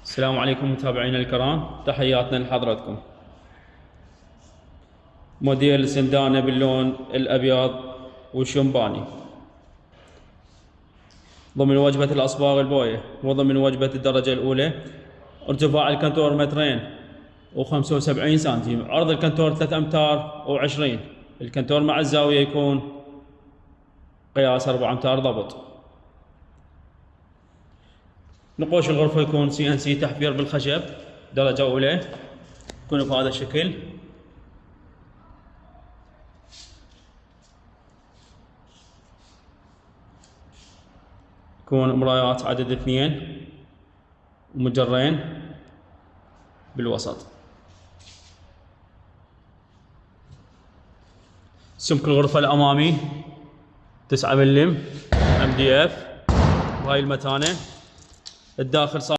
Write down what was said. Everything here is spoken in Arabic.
السلام عليكم متابعينا الكرام، تحياتنا لحضراتكم. موديل سندانة باللون الأبيض والشمباني ضمن وجبة الأصباغ البوية وضمن وجبة الدرجة الأولى. ارتفاع الكنتور 2.75 سنتيم، عرض الكنتور 3 أمتار و20. الكنتور مع الزاوية يكون قياس 4 أمتار ضبط. نقوش الغرفة يكون CNC تحفير بالخشب درجة أولى، يكون بهذا الشكل. يكون مرايات عدد 2 ومجرين بالوسط. سمك الغرفة الأمامي 9 ملم MDF بهاي المتانة. الداخل